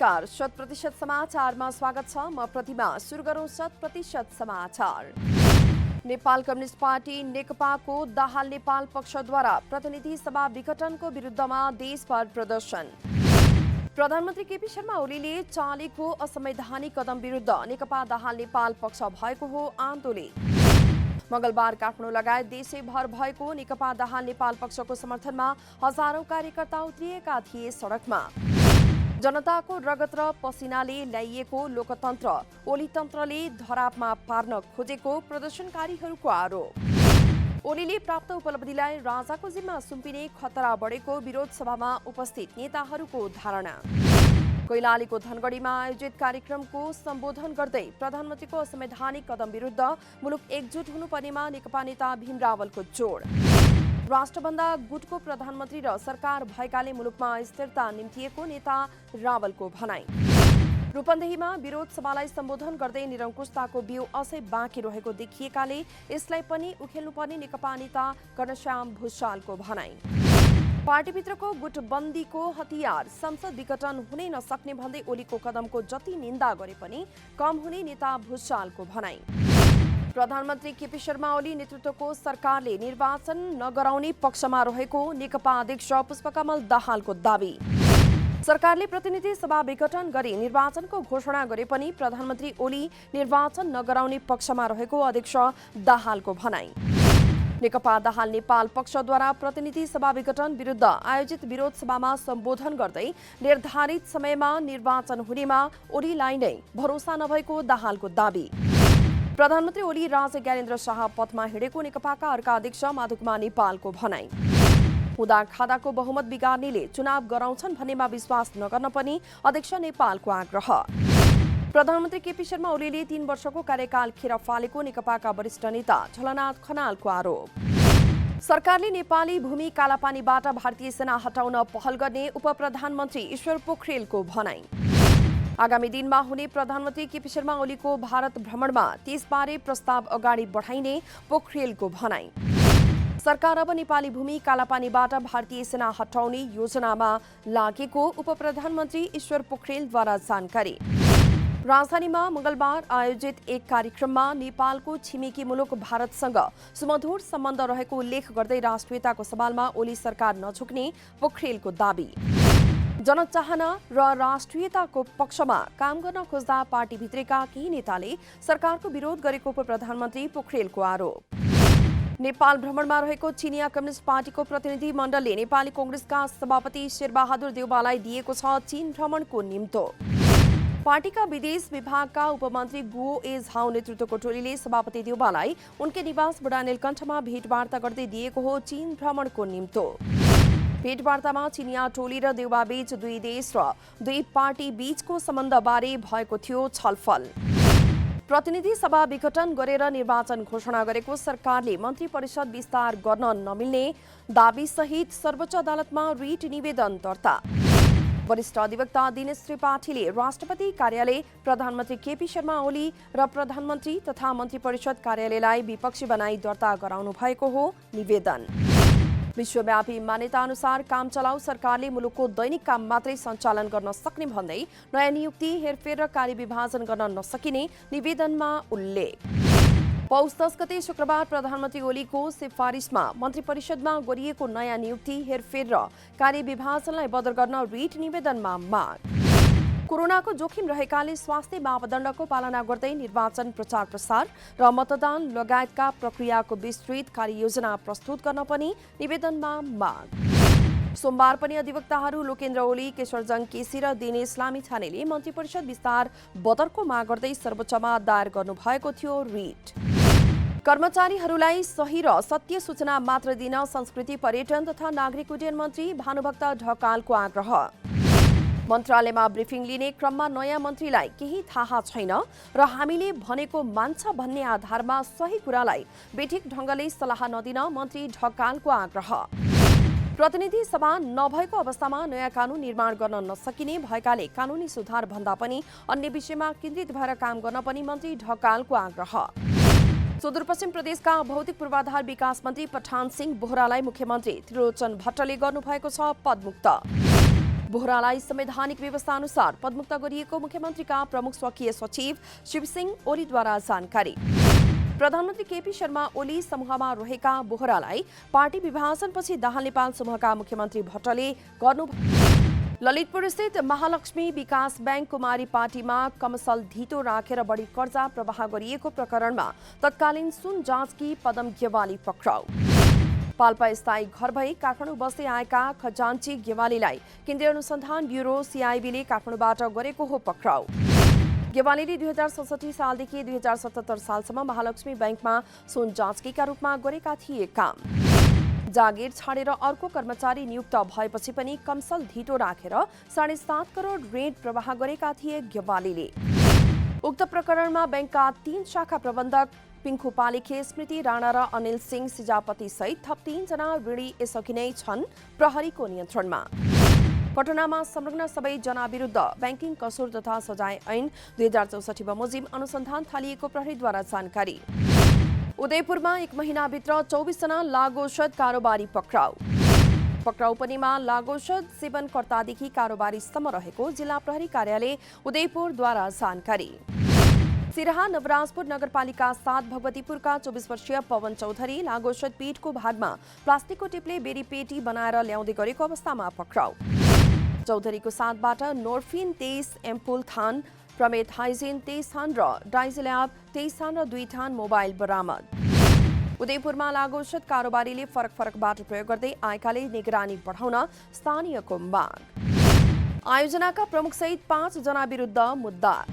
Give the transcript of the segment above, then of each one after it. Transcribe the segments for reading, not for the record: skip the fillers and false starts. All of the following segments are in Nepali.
नमस्कार, 100% समाचारमा स्वागत छ। म प्रतिमा। सुरु गरौं 100% समाचार। नेपाल कम्युनिस्ट पार्टी नेकपाको दाहाल नेपाल पक्षद्वारा प्रतिनिधि सभा विघटनको विरुद्धमा देशभर प्रदर्शन। प्रधानमन्त्री केपी शर्मा ओलीले चालेको असंवैधानिक कदम विरुद्ध नेकपा दाहाल नेपाल पक्ष भएको हो आन्दोलित। मंगलबार काठमाडौँ लगायत देशैभर भएको नेकपा दाहाल नेपाल पक्षको समर्थनमा हजारौं कार्यकर्ता उत्रिएका थिए सडकमा। जनताको रगत र पसिनाले ल्याइएको लोकतन्त्र ओलीतन्त्रले धरापमा पार्न खोजेको प्रदर्शनकारीहरूको आरोप। ओलीले प्राप्त उपलब्धिलाई राजाको जिम्मा सुम्पिने खतरा बढेको विरोध सभामा उपस्थित नेताहरूको धारणा। कैलालीको धनगढीमा आयोजित कार्यक्रमको सम्बोधन गर्दै प्रधानमन्त्रीको असंवैधानिक कदम विरुद्ध मुलुक एकजुट हुनुपर्नेमा नेकपा नेता भीम रावलको जोड। राष्ट्रभन्दा गुटको प्रधानमन्त्री र सरकार भएकाले मुलुकमा स्थिरता निम्तिएको नेता रावलको भनाई। रूपन्देहीमा विरोध सभालाई सम्बोधन गर्दै निरङ्कुशताको बिउ अझै बाँकी रहेको देखिएकाले यसलाई पनि उखेल्नुपर्ने नेकपा नेता घनश्याम भुषालको भनाई। पार्टीभित्रको गुटबन्दीको हतियार संसद विघटन हुनै नसक्ने भन्दै ओलीको कदमको जति निन्दा गरे पनि कम हुने नेता भुषालको भनाई। प्रधानमन्त्री केपी शर्मा ओली नेतृत्वको सरकारले निर्वाचन नगराउने पक्षमा रहेको नेकपा अध्यक्ष पुष्पकमल दाहालको दावी। सरकारले प्रतिनिधि सभा विघटन गरी निर्वाचनको घोषणा गरे पनि प्रधानमन्त्री ओली निर्वाचन नगराउने पक्षमा रहेको अध्यक्ष दाहालको भनाई। नेकपा दाहाल नेपाल पक्षद्वारा प्रतिनिधि सभा विघटन विरुद्ध आयोजित विरोध सभामा सम्बोधन गर्दै निर्धारित समयमा निर्वाचन हुनेमा ओलीलाई नै भरोसा नभएको दाहालको दावी। प्रधानमन्त्री ओली राजा ज्ञानेन्द्र शाह पथमा हिँडेको नेकपाका अर्का अध्यक्ष माधुकुमार नेपालको भनाई। हुँदा खादाको बहुमत बिगार्नेले चुनाव गराउँछन् भन्नेमा विश्वास नगर्न पनि अध्यक्ष नेपालको आग्रह। प्रधानमन्त्री केपी शर्मा ओलीले 3 वर्षको कार्यकाल खेर फालेको नेकपाका वरिष्ठ नेता झलनाथ खनालको आरोप। सरकारले नेपाली भूमि कालापानीबाट भारतीय सेना हटाउन पहल गर्ने उपप्रधानमन्त्री ईश्वर पोखरेलको भनाई। आगामी दिनमा हुने प्रधानमन्त्री केपी शर्मा ओलीको भारत भ्रमणमा त्यसबारे प्रस्ताव अगाडि बढाइने पोखरेलको भनाई। सरकार अब नेपाली भूमि कालापानीबाट भारतीय सेना हटाउने योजनामा लागेको उपप्रधानमन्त्री ईश्वर पोखरेलद्वारा जानकारी। राजधानीमा मंगलबार आयोजित एक कार्यक्रममा नेपालको छिमेकी मुलुक भारतसँग सुमधुर सम्बन्ध रहेको उल्लेख गर्दै राष्ट्रियताको सवालमा ओली सरकार नझुक्ने पोखरेलको दावी। जनचाहना र राष्ट्रियताको पक्षमा काम गर्न खोज्दा पार्टीभित्रका केही नेताले सरकारको विरोध गरेको उपप्रधानमन्त्री पोखरेलको आरोप। नेपाल भ्रमणमा रहेको चिनिया कम्युनिस्ट पार्टीको प्रतिनिधि मण्डलले नेपाली कांग्रेसका सभापति शेरबहादुर देउवालाई दिएको छ चीन भ्रमणको निम्तो। पार्टीका विदेश विभागका उपमन्त्री गुओ ए झाओ नेतृत्वको टोलीले सभापति देउवालाई उनकै निवास बुढानीलकण्ठमा भेटवार्ता गर्दै दिएको हो चीन भ्रमणको निम्तो। भेटवार्तामा चिनिया टोली र देउवा बीच दुई देश र दुई पार्टी बीचको सम्बन्धबारे भएको थियो छलफल। प्रतिनिधि सभा विघटन गरेर निर्वाचन घोषणा गरेको सरकारले मन्त्री परिषद विस्तार गर्न नमिल्ने दाबीसहित सर्वोच्च अदालतमा रिट निवेदन दर्ता। वरिष्ठ अधिवक्ता दिनेश त्रिपाठीले राष्ट्रपति कार्यालय, प्रधानमन्त्री केपी शर्मा ओली र प्रधानमन्त्री तथा मन्त्री परिषद कार्यालयलाई विपक्षी बनाई दर्ता गराउनु भएको हो निवेदन। विश्वव्यापी मान्यता अनुसार काम चलाउ सरकारले मुलुकको दैनिक काम मात्रै सञ्चालन गर्न सक्ने भन्दै नयाँ नियुक्ति, हेरफेर र कार्यविभाजन गर्न नसकिने निवेदनमा उल्लेख। पौष 10 गते शुक्रबार प्रधानमन्त्री ओलीको सिफारिसमा मन्त्री परिषदमा गरिएको नयाँ नियुक्ति, हेरफेर र कार्यविभाजनलाई बदर गर्न रिट निवेदनमा माग। कोरोनाको जोखिम रहेकाले स्वास्थ्य मापदण्डको पालना गर्दै निर्वाचन प्रचार प्रसार र मतदान लगायतका प्रक्रियाको विस्तृत कार्ययोजना प्रस्तुत गर्न पनि निवेदनमा माग। सोमबार पनि अधिवक्ताहरू लोकेन्द्र ओली, केशरजङ केसी र दिनेश लामिछानेले मन्त्री परिषद विस्तार बदरको माग गर्दै सर्वोच्चमा दायर गर्नुभएको थियो रिट। कर्मचारीहरूलाई सही र सत्य सूचना मात्र दिन संस्कृति, पर्यटन तथा नागरिक उड्डयन मन्त्री भानुभक्त ढकालको आग्रह। मन्त्रालयमा ब्रिफिङ लिने क्रममा नयाँ मन्त्रीलाई केही थाहा छैन र हामीले भनेको मान्छ भन्ने आधारमा सही कुरालाई बेठिक ढङ्गले सल्लाह नदिन मन्त्री ढकालको आग्रह। प्रतिनिधि सभा नभएको अवस्थामा नयाँ कानून निर्माण गर्न नसकिने भएकाले कानूनी सुधार भन्दा पनि अन्य विषयमा केन्द्रित भएर काम गर्न पनि मन्त्री ढकालको आग्रह। सुदूरपश्चिम प्रदेशका भौतिक पूर्वाधार विकास मन्त्री पठान सिंह बोहरालाई मुख्यमन्त्री त्रिलोचन भट्टले गर्नुभएको छ पदमुक्त। बोहरालाई संवैधानिक व्यवस्था अनुसार पदमुक्त गरिएको मुख्यमन्त्रीका प्रमुख स्वकीय सचिव शिवसिंह ओलीद्वारा जानकारी। प्रधानमन्त्री केपी शर्मा ओली समूहमा रहेका बोहरालाई पार्टी विभाजनपछि दाहाल नेपाल समूहका मुख्यमन्त्री भट्टले गर्नु। ललितपुर स्थित महालक्ष्मी विकास बैंक कुमारी पार्टीमा कमसल धितो राखेर बढी कर्जा प्रवाह गरिएको प्रकरणमा तत्कालीन सुन जाँचकी पदम गेवाली पक्राउ। पाल्पा स्थायी घर भई काठमाडौँ बस्दै आएका खजान्ची गेवालीलाई केन्द्रीय अनुसन्धान ब्युरो सीआईबीले काठमाडौँबाट गरेको हो पक्राउ। गेवालीले 2067 सालदेखि 2077 सालसम्म महालक्ष्मी बैंकमा सुन जाँचकीका रूपमा गरेका थिए काम। जागिर छाडेर अर्को कर्मचारी नियुक्त भएपछि पनि कमसल धितो राखेर 7.5 करोड ऋण प्रवाह गरेका थिए गेवालीले। उक्त प्रकरणमा बैंकका 3 शाखा प्रबन्धक पिङ्खु पालिखे, स्मृति राणा र अनिल सिंह सिजापति सहित थप 3 जना ऋणी यसअघि नै छन् प्रहरीको नियन्त्रणमा। घटनामा संलग्न सबै जना विरुद्ध बैंकिङ कसुर तथा सजाय ऐन 2064 बमोजिम अनुसन्धान थालिएको प्रहरीद्वारा जानकारी। उदयपुरमा 1 महिनाभित्र 24 जना लागौषध कारोबारी पक्राउ। पक्राउ पनिमा लागौषध सेवनकर्तादेखि कारोबारीसम्म रहेको जिल्ला प्रहरी कार्यालय उदयपुरद्वारा जानकारी। सिराहा नवराजपुर नगरपालिका 7 भगवतीपुरका 24 वर्षीय पवन चौधरी लागौषध पीठको भागमा प्लास्टिकको टिपले बेरी पेटी बनाएर ल्याउँदै गरेको अवस्थामा पक्राउ। चौधरीको साथबाट नोर्फिन 23 एम्पुल थान, प्रमेथाइजिन 23 थान र डाइजिल्याब 23 थान र 2 थान मोबाइल बरामद। उदयपुरमा लागौषध कारोबारीले फरक बाटो प्रयोग गर्दै आएकाले निगरानी बढाउन स्थानीयको माग। आयोजनाका प्रमुखसहित 5 जना विरुद्ध मुद्दा।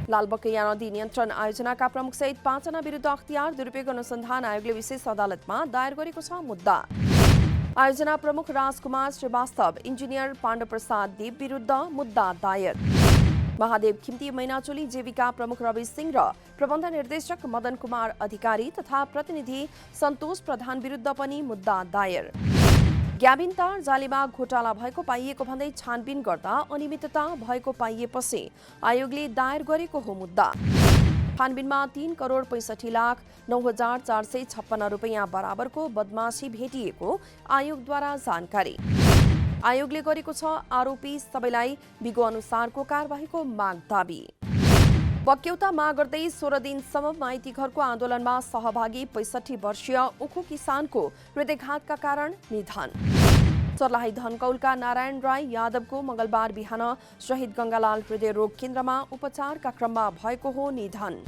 लालबकैया नदी नियन्त्रण आयोजनाका प्रमुखसहित 5 जना विरुद्ध अख्तियार दुरुपयोग अनुसन्धान आयोगले विशेष अदालतमा दायर गरेको छ मुद्दा। आयोजना प्रमुख राजकुमार श्रीवास्तव, इन्जिनियर पाण्डव प्रसाद देव विरुद्ध मुद्दा दायर। महादेव खिम्ती, मैनाचोली जीविका प्रमुख रवि सिंह र प्रबन्ध निर्देशक मदन कुमार अधिकारी तथा प्रतिनिधि सन्तोष प्रधान विरुद्ध पनि मुद्दा दायर। ग्याबिन तार जालीमा घोटाला भएको पाइएको भन्दै छानबिन गर्दा अनियमितता भएको पाइएपछि आयोगले दायर गरेको हो मुद्दा। छानबिनमा 3 करोड 65 लाख 9,456 रुपैयाँ बराबरको बदमाशी भेटिएको आयोगद्वारा जानकारी। आयोगले गरेको छ आरोपी सबैलाई विगो अनुसारको कारबाहीको माग दाबी। बक्यौता माग गर्दै 16 दिनसम्म माइती घरको आन्दोलनमा सहभागी 65 वर्षीय उखु किसानको हृदयघातका कारण निधन। सर्लाही धनकौलका नारायण राई यादवको मंगलबार बिहान शहीद गंगालाल हृदय रोग केन्द्रमा उपचारका क्रममा भएको हो निधन।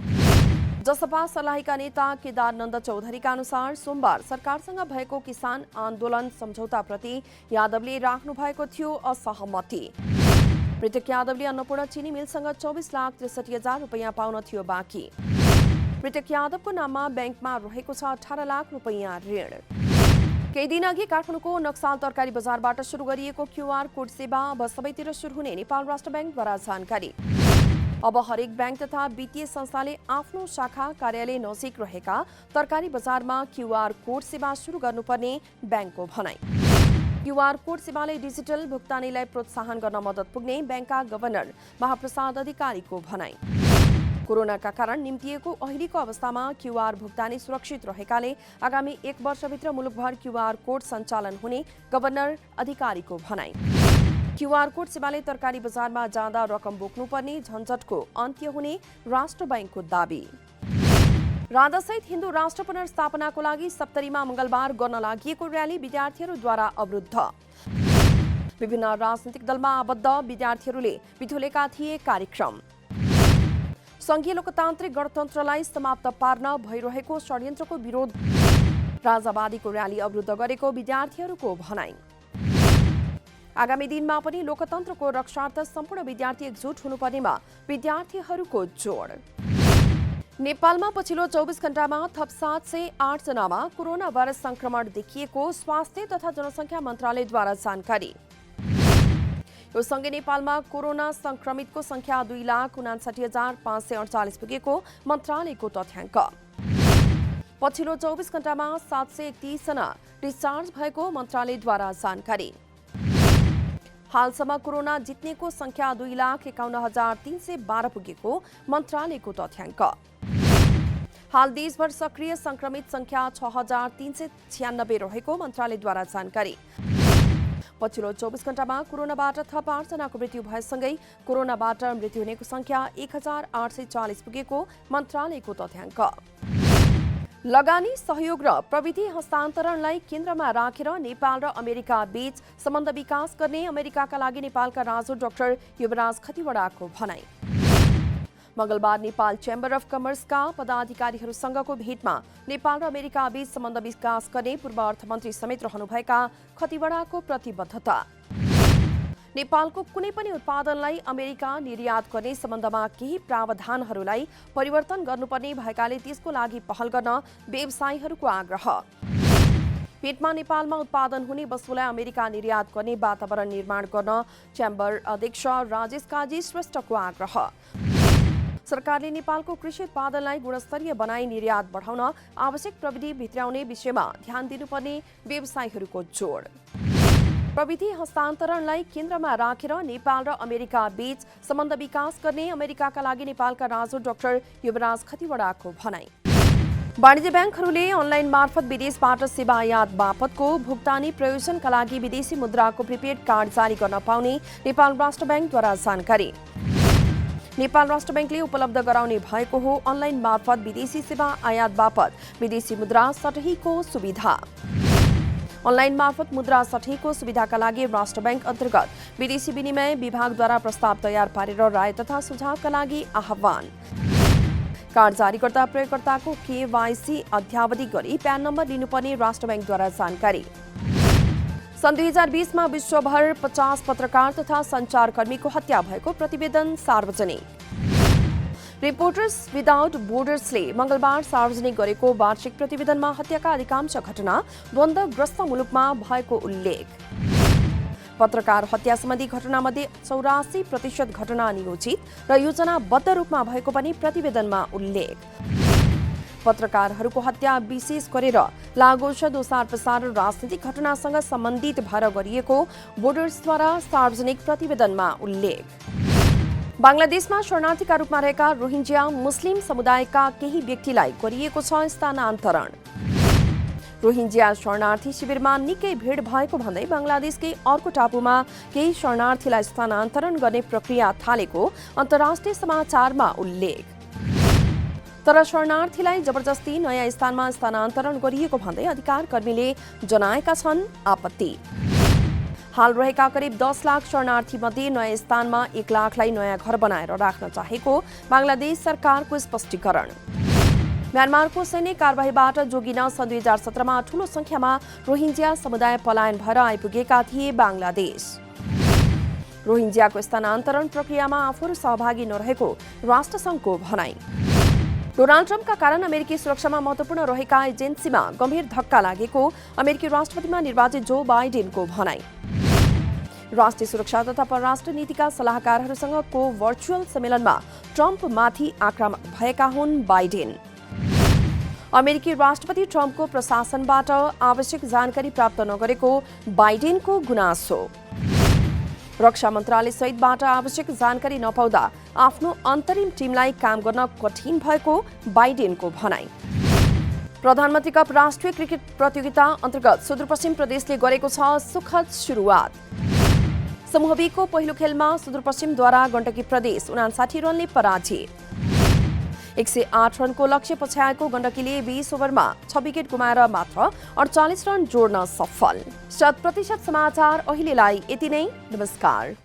जसपा सर्लाहीका नेता केदारनन्द चौधरीका अनुसार सोमबार सरकारसँग भएको किसान आन्दोलन सम्झौताप्रति यादवले राख्नु भएको थियो असहमति। मृतक यादवले अन्नपूर्ण चीनी मिलसँग 24,63,000 रुपैयाँ पाउन थियो बाँकी। मृतक यादवको नाममा बैंकमा रहेको छ 18 लाख रुपैयाँ ऋण। केही दिन अघि काठमाडौँको नक्साल तरकारी बजारबाट सुरु गरिएको क्यूआर कोड सेवा अब सबैतिर सुरु हुने नेपाल राष्ट्र बैंकद्वारा जानकारी। अब हरेक बैंक तथा वित्तीय संस्थाले आफ्नो शाखा कार्यालय नजिक रहेका तरकारी बजारमा क्यूआर कोड सेवा सुरु गर्नुपर्ने बैंकको भनाई। क्यूआर कोड सेवाले डिजिटल भुक्तानीलाई प्रोत्साहन गर्न मद्दत पुग्ने बैंकका गभर्नर महाप्रसाद अधिकारीको भनाई। कोरोनाका कारण निम्तिएको अहिलेको अवस्थामा क्यूआर भुक्तानी सुरक्षित रहेकाले आगामी 1 वर्षभित्र मुलुकभर क्यूआर कोड सञ्चालन हुने गभर्नर अधिकारीको भनाई। क्यूआर कोड सेवाले तरकारी बजारमा जाँदा रकम बोक्नुपर्ने झन्झटको अन्त्य हुने राष्ट्र बैंकको दाबी। राधासहित हिन्दू राष्ट्र पुनर्स्थापनाको लागि सप्तरीमा मंगलबार गर्न लागिएको र्याली विद्यार्थीहरूद्वारा अवरुद्ध। विभिन्न राजनीतिक दलमा आबद्ध विद्यार्थीहरूले बिथोलेका थिए कार्यक्रम। संघीय लोकतान्त्रिक गणतन्त्रलाई समाप्त पार्न भइरहेको षड्यन्त्रको विरोध राजावादीको र्याली अवरुद्ध गरेको विद्यार्थीहरूको भनाई। आगामी दिनमा पनि लोकतन्त्रको रक्षार्थ सम्पूर्ण विद्यार्थी एकजुट हुनुपर्नेमा विद्यार्थीहरूको जोड। नेपालमा पछिल्लो 24 घण्टामा थप 708 जनामा कोरोना भाइरस संक्रमण देखिएको स्वास्थ्य तथा जनसङ्ख्या मन्त्रालयद्वारा जानकारी। यो सँगै नेपालमा कोरोना संक्रमितको संख्या 2,59,548 पुगेको मन्त्रालयको तथ्याङ्क। पछिल्लो 24 घण्टामा 731 जना डिस्चार्ज भएको मन्त्रालयद्वारा जानकारी। हालसम्म कोरोना जित्नेको संख्या 2,51,312 पुगेको मन्त्रालयको तथ्याङ्क। हाल देशभर सक्रिय संक्रमित संख्या 6,396 रहेको मन्त्रालयद्वारा जानकारी। पछिल्लो 24 घण्टामा कोरोनाबाट थप 8 जनाको मृत्यु भएसँगै कोरोनाबाट मृत्यु हुनेको संख्या 1840 पुगेको मन्त्रालयको तथ्याङ्क। लगानी सहयोग र प्रविधि हस्तान्तरणलाई केन्द्रमा राखेर नेपाल र अमेरिका बीच सम्बन्ध विकास गर्ने अमेरिकाका लागि नेपालका राजदूत डाक्टर युवराज खतिवड़ाको भनाई। मंगलबार नेपाल चेम्बर अफ कमर्सका पदाधिकारीहरूसँगको भेटमा नेपाल र अमेरिका बीच सम्बन्ध विकास गर्ने पूर्व अर्थमन्त्री समेत रहनुभएका खतिवड़ाको प्रतिबद्धता। नेपालको कुनै पनि उत्पादनलाई अमेरिका निर्यात गर्ने सम्बन्धमा केही प्रावधानहरूलाई परिवर्तन गर्नुपर्ने भएकाले त्यसको लागि पहल गर्न व्यवसायीहरूको आग्रह। पेटमा नेपालमा उत्पादन हुने वस्तुलाई अमेरिका निर्यात गर्ने वातावरण निर्माण गर्न चेम्बर अध्यक्ष राजेश काजी श्रेष्ठको आग्रह। सरकारले नेपालको कृषि उत्पादनलाई गुणस्तरीय बनाई निर्यात बढाउन आवश्यक प्रविधि भित्र्याउने विषयमा ध्यान दिनुपर्ने व्यवसायीहरूको जोड। प्रविधि हस्तान्तरणलाई केन्द्रमा राखेर नेपाल र अमेरिका बीच सम्बन्ध विकास गर्ने अमेरिकाका लागि नेपालका राजदूत डाक्टर युवराज खतिवड़ाको भनाई। वाणिज्य ब्याङ्कहरूले अनलाइन मार्फत विदेशबाट सेवा आयात बापतको भुक्तानी प्रयोजनका लागि विदेशी मुद्राको प्रिपेड कार्ड जारी गर्न पाउने नेपाल राष्ट्र ब्याङ्कद्वारा जानकारी। नेपाल राष्ट्र ब्याङ्कले उपलब्ध गराउने भएको हो अनलाइन मार्फत विदेशी सेवा आयात बापत विदेशी मुद्रा सटहीको सुविधा। अनलाइन मार्फत मुद्रा सटहीको सुविधाका लागि राष्ट्र ब्याङ्क अन्तर्गत विदेशी विनिमय विभागद्वारा प्रस्ताव तयार पारेर राय तथा सुझावका लागि आह्वान। कार्ड जारी गर्दा प्रयोगकर्ताको केवाइसी अध्यावधि गरी प्यान नम्बर लिनुपर्ने राष्ट्र ब्याङ्कद्वारा जानकारी। सन् 2020 मा विश्वभर 50 पत्रकार तथा सञ्चारकर्मीको हत्या भएको प्रतिवेदन सार्वजनिक। रिपोर्टर्स विदाउट बोर्डर्सले मंगलबार सार्वजनिक गरेको वार्षिक प्रतिवेदनमा हत्याका अधिकांश घटना द्वन्द्वग्रस्त मुलुकमा भएको उल्लेख। पत्रकार हत्या सम्बन्धी घटनामध्ये 84% घटना नियोजित र योजनाबद्ध रूपमा भएको पनि प्रतिवेदनमा उल्लेख। पत्रकारहरूको हत्या विशेष गरेर लागोषध ओसार प्रसार र राजनीतिक घटनासँग सम्बन्धित भएर गरिएको बोर्डर्सद्वारा सार्वजनिक प्रतिवेदनमा उल्लेख। बांग्लादेशमा शरणार्थीका रूपमा रहेका रोहिंग्या मुस्लिम समुदायका केही व्यक्तिलाई गरिएको छ स्थानान्तरण। रोहिंग्या शरणार्थी शिविरमा निकै भिड भएको भन्दै बांग्लादेशकै अर्को टापुमा केही शरणार्थीलाई स्थानान्तरण गर्ने प्रक्रिया थालेको अन्तर्राष्ट्रिय समाचारमा उल्लेख। तर शरणार्थीलाई जबरजस्ती नयाँ स्थानमा स्थानान्तरण गरिएको भन्दै अधिकार कर्मीले जनाएका छन् आपत्ति। हाल रहेका करिब 10 लाख शरणार्थी मध्ये नयाँ स्थानमा 1 लाखलाई नयाँ घर बनाएर राख्न चाहेको बांग्लादेश सरकारको स्पष्टीकरण। म्यानमारको सैन्य कारबाहीबाट जोगिन सन् 2017 मा ठूलो संख्यामा रोहिंग्या समुदाय पलायन भएर आइपुगेका थिए बांग्लादेश। रोहिंग्याको स्थानान्तरण प्रक्रियामा आफूहरू सहभागी नरहेको राष्ट्रसङ्घको भनाई। डोनाल्ड ट्रम्पका कारण अमेरिकी सुरक्षामा महत्वपूर्ण रहेका एजेन्सीमा गम्भीर धक्का लागेको अमेरिकी राष्ट्रपतिमा निर्वाचित जो बाइडेनको भनाई। राष्ट्रिय सुरक्षा तथा परराष्ट्र नीतिका सल्लाहकारहरूसँगको भर्चुअल सम्मेलनमा ट्रम्पमाथि आक्रामक भएका हुन् बाइडेन। अमेरिकी राष्ट्रपति ट्रम्पको प्रशासनबाट आवश्यक जानकारी प्राप्त नगरेको बाइडेनको गुनासो। रक्षा मन्त्रालय सहितबाट आवश्यक जानकारी नपाउँदा आफ्नो अन्तरिम टिमलाई काम गर्न कठिन भएको बाइडेनको भनाई। प्रधानमन्त्री कप राष्ट्रिय क्रिकेट प्रतियोगिता अन्तर्गत सुदूरपश्चिम प्रदेशले गरेको छ सुखद सुरुवात। समूह बी को पहिलो खेलमा सुदूरपश्चिमद्वारा गण्डकी प्रदेश 59 रनले पराजित। 108 रनको लक्ष्य पछ्याएको गण्डकीले 20 ओभरमा 6 विकेट गुमाएर मात्र 48 रन जोड्न सफल। 100% समाचार अहिलेलाई यति नै। नमस्कार।